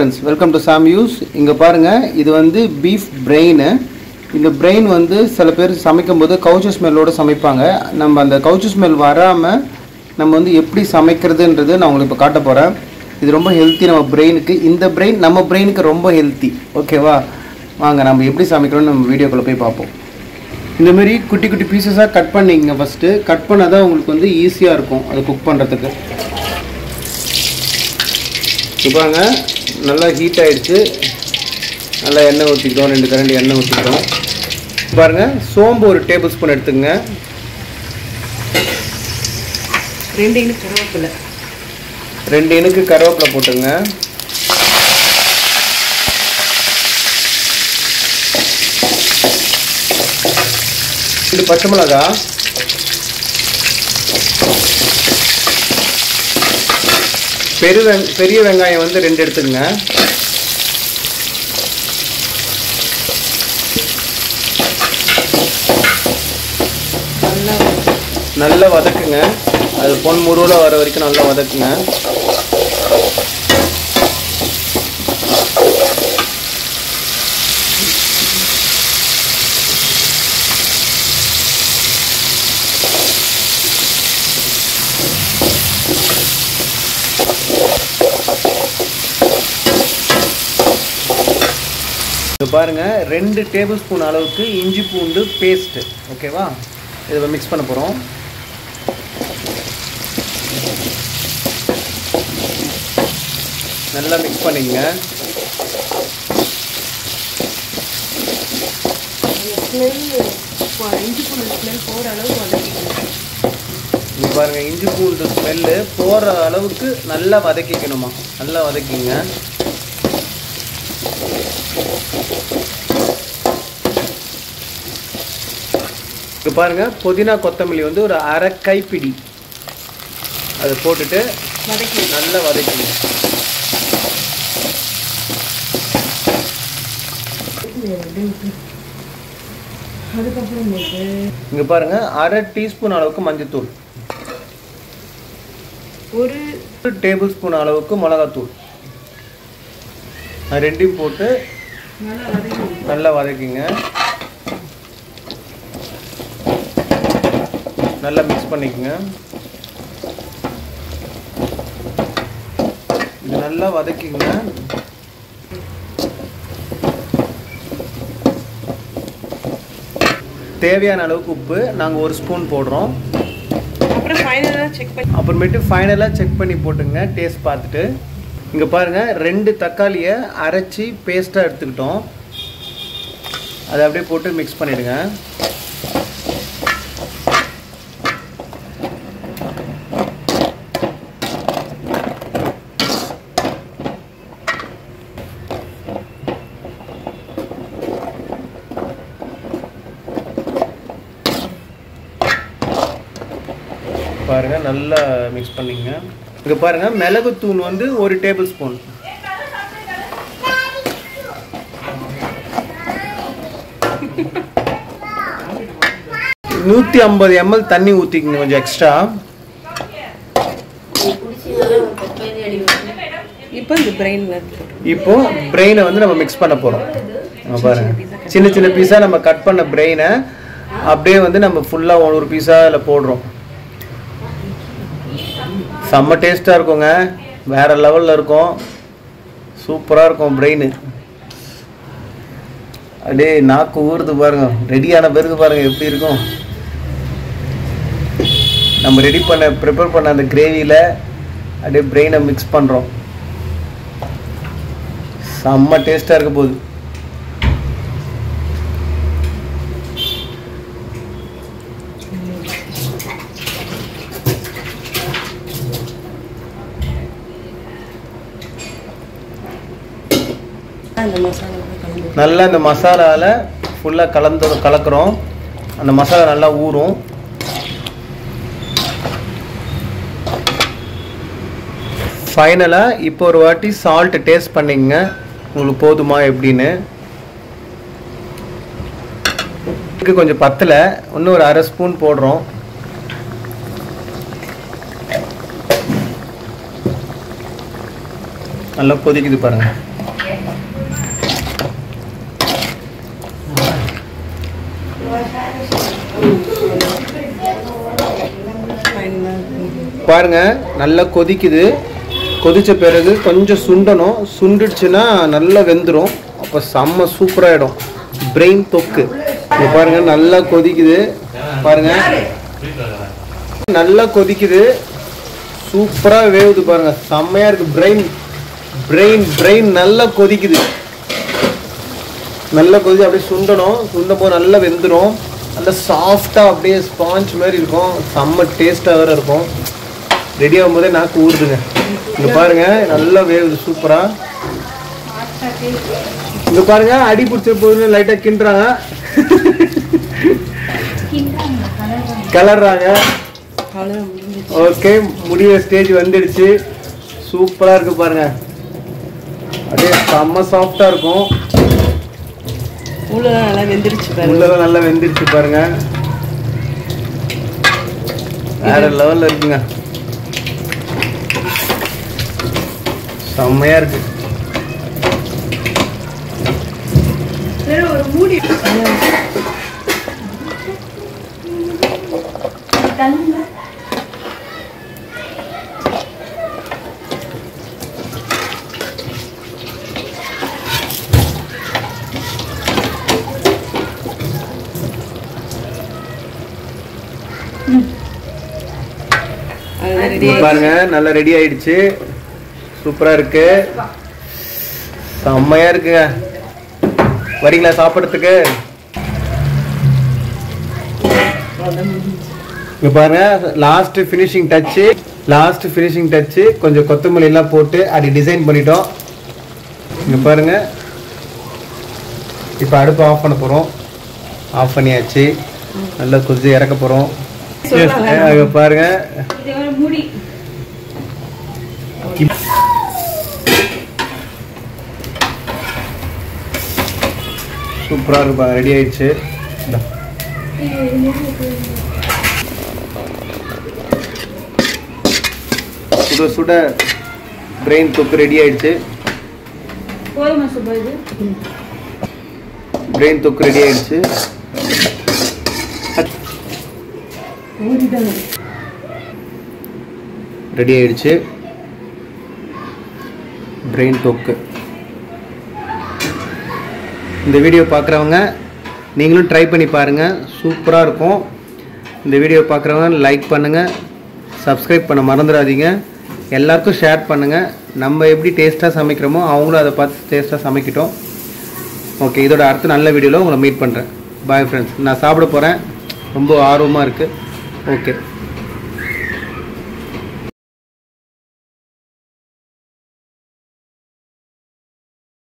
friends, welcome to Sam Use. இங்க பாருங்க இது வந்து beef brain. இந்த brain வந்து சில பேர் சமைக்கும்போது கவுச் ஸ்மெல்லோட சமைப்பாங்க. நம்ம அந்த கவுச் ஸ்மெல் வராம நம்ம வந்து எப்படி சமைக்கிறதுன்றது நான் உங்களுக்கு இப்ப காட்ட போறேன். இது ரொம்ப ஹெல்தி நம்ம பிரெயினுக்கு. இந்த brain நம்ம பிரெயினுக்கு ரொம்ப ஹெல்தி. ஓகேவா? வாங்க நம்ம எப்படி சமைக்கிறோம்னு நம்ம வீடியோக்குள்ள போய் பாப்போம். இந்த மாதிரி குட்டி குட்டி பீசஸா கட் பண்ணீங்க ஃபர்ஸ்ட். கட் பண்ணாதான் உங்களுக்கு வந்து ஈஸியா இருக்கும் அது குக் பண்றதுக்கு. பாருங்க நல்லா ஹீட் ஆயிடுச்சு. நல்லா எண்ணெய் ஊற்றிக்கிட்டோம், 2 கரண்டி எண்ணெய் ஊற்றிக்கிட்டோம். பாருங்க சோம்பு ஒரு டேபிள் ஸ்பூன் எடுத்துங்க. 2 இனுக்கு கருவேப்பிலை, 2 இனுக்கு கருவேப்பிலை போட்டுங்க. இது பச்சை மிளகா, பெரிய வெங்காயம் வந்து 2 எடுத்துக்கங்க. நல்லா வதக்குங்க. அது பொன் முருவலா வர வரைக்கும் நல்லா வதக்குங்க. பாருங்க 2 டேபிள் ஸ்பூன் அளவுக்கு இஞ்சி பூண்டு பேஸ்ட். ஓகேவா? இதை மிக்ஸ் பண்ண போறோம். நல்லா மிக்ஸ் பண்ணிக்கங்க. பாருங்க இஞ்சி பூண்டு ஸ்மெல்லு போற அளவுக்கு நல்லா வதக்கிக்கணுமா. நல்லா வதக்கிங்க. இப்போ பாருங்க புதினா கொத்தமல்லி வந்து ஒரு அரை கைப்பிடி அதை போட்டுட்டு நல்லா வதக்கிங்க. இங்க பாருங்க அரை டீஸ்பூன் அளவுக்கு மஞ்சத்தூள், 1 டேபிள் ஸ்பூன் அளவுக்கு மிளகாத்தூள், அது 2 போட்டு நல்லா வதக்கிங்க. நல்லா மிக்ஸ் பண்ணிக்கங்க. இது நல்லா வதக்கிங்க. தேவையான அளவுக்கு உப்பு நாங்க 1 ஸ்பூன் போடுறோம். அப்புறமேட்டு ஃபைனலா செக் பண்ணி போட்டுங்க டேஸ்ட் பார்த்துட்டு. இங்க பாருங்க 2 தக்காளியை அரைச்சி பேஸ்டா எடுத்துக்கிட்டோம். அதை அப்படியே போட்டு மிக்ஸ் பண்ணிடுங்க. பாருங்க நல்லா மிக்ஸ் பண்ணிங்க. இங்க பாருங்க மிளகுத்தூள் வந்து 1 டேபிள் ஸ்பூன், $150 ml தண்ணி ஊத்திக்கங்க கொஞ்சம் எக்ஸ்ட்ரா. இப்போ பிரெயினை வந்து நம்ம மிக்ஸ் பண்ண போறோம். பாருங்க சின்ன சின்ன பீஸா நம்ம கட் பண்ண பிரெயினை அப்படியே வந்து நம்ம ஃபுல்லா ஒரு பீஸா இதுல போடுறோம். செம்ம டேஸ்டா இருக்குங்க. வேற லெவல்ல இருக்கும். சூப்பரா இருக்கும் பிரெயின். அப்படியே நாக்கு ஊறுது பாருங்க. ரெடியான பிறகு பாருங்க எப்படி இருக்கும். நம்ம ப்ரிப்பேர் பண்ண அந்த கிரேவியில அப்படியே பிரெயினை மிக்ஸ் பண்றோம். செம்ம டேஸ்டா இருக்க போகுது. நல்லா இந்த மசாலால ஃபுல்லா கலக்குறோம். அந்த மசாலா நல்லா ஊறும். ஃபைனலா இப்போ ஒரு வாட்டி சால்ட் டேஸ்ட் பண்ணிங்க. உங்களுக்கு போதுமா எப்படின்னு. கொஞ்சம் பத்தல, இன்னும் ஒரு அரை ஸ்பூன் போடுறோம். நல்லா கொதிக்குது பாருங்க. பாருங்கள் நல்லா கொதிக்குது. கொதித்த பிறகு கொஞ்சம் சுண்டணும். சுண்டுடுச்சுன்னா நல்லா வெந்துடும். அப்போ செம்ம சூப்பராகிடும் பிரெயின் தொக்கு. இங்கே பாருங்கள் நல்லா கொதிக்குது. பாருங்கள் நல்லா கொதிக்குது. சூப்பராக வேவுது பாருங்கள். செம்மையாக இருக்குது. பிரெயின் நல்லா கொதிக்குது. நல்லா கொதிச்சு அப்படியே சுண்டணும். சுண்டும் போது நல்லா வெந்துடும். நல்லா சாஃப்டாக அப்படியே ஸ்பாஞ்ச் மாதிரி இருக்கும். செம்ம டேஸ்ட்டாக வேறு இருக்கும். ரெடி ஆகும் போதே நாக்கு ஊறுதுங்க. இங்கே பாருங்கள் நல்லா வேவுது சூப்பராக. இங்கே பாருங்கள் அடி பிடிச்ச போதுன்னு லைட்டாக கிண்டுறாங்க. கலர்றாங்க. ஓகே முடிய ஸ்டேஜ் வந்துடுச்சு. சூப்பராக இருக்குது பாருங்கள். அப்படியே செம்ம சாஃப்டாக இருக்கும். உள்ளதான் நல்லா வெந்துருச்சு பாருங்க. உள்ளதான் நல்லா வெந்துருச்சு பாருங்க. வேற லெவலில் இருக்குங்க. செம்மையா இருக்கு. ஒரு மூடி பாருங்க நல்லா ரெடி ஆயிடுச்சு. சூப்பரா இருக்கு. செம்மையா இருக்குங்க. வரீங்களா சாப்பிட்றதுக்கு? இங்க பாருங்க லாஸ்ட் ஃபினிஷிங் டச்சு கொஞ்சம் கொத்தமல்லி எல்லாம் போட்டு அப்படி டிசைன் பண்ணிட்டோம். இங்க பாருங்க இப்போ அடுப்பு ஆஃப் பண்ண போறோம். ஆஃப் பண்ணியாச்சு. நல்லா கொஞ்சம் இறக்க போறோம். பாருங்க சூப்பரா இருக்கு. ரெடி ஆயிடுச்சு. சுட சுட பிரெயின் தொக்கு ரெடி ஆயிடுச்சு. பிரெயின் தொக்கு ரெடி ஆயிடுச்சு. ரெடி ஆயிடுச்சு பிரெயின் தொக்கு. இந்த வீடியோ பார்க்குறவங்க நீங்களும் ட்ரை பண்ணி பாருங்கள். சூப்பராக இருக்கும். இந்த வீடியோ பார்க்குறவங்க லைக் பண்ணுங்கள், சப்ஸ்கிரைப் பண்ண மறந்துடாதீங்க. எல்லாருக்கும் ஷேர் பண்ணுங்கள். நம்ம எப்படி டேஸ்ட்டாக சமைக்கிறோமோ அவங்களும் அதை பார்த்து டேஸ்ட்டாக சமைக்கிட்டோம். ஓகே இதோட அடுத்த நல்ல வீடியோவில் உங்களை மீட் பண்ணுறேன். Bye friends. நான் சாப்பிட போகிறேன். ரொம்ப ஆர்வமாக இருக்குது. ஓகே.